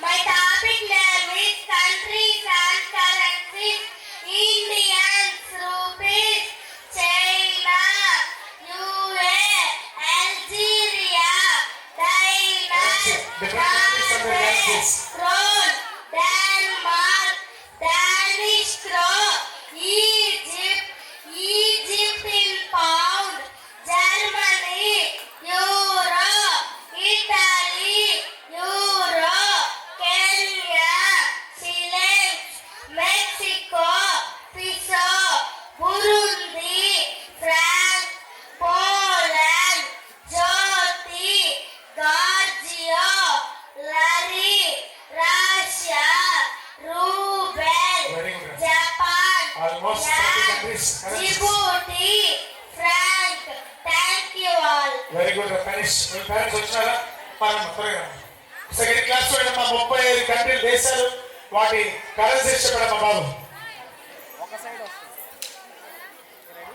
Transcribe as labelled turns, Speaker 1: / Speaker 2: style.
Speaker 1: My topic name is countries and currencies. Indians, rupees, China, UA, Algeria, Thailand, Norway, Rome, Denmark, Danish crow, Egypt, Egypt in pound, Germany, Euro, Italy, Euro, Kenya, shillings, Mexico, peso, Burundi, France, Poland, Jyoti, Georgia, Lari, Russia, Ruble,
Speaker 2: Very good.
Speaker 1: Japan,
Speaker 2: Almost 30
Speaker 1: Yan,
Speaker 2: countries.
Speaker 1: Djibouti, Frank. Thank you all.
Speaker 2: Very good finish. Me parents వచ్చినారా? పరమ త్వరగా. Second class లో మా 35 కంట్రీలు దేశాలు వాటి currencies చెప్పడమ్మా బాబు.
Speaker 3: ఒక side వస్తుంది. Ready?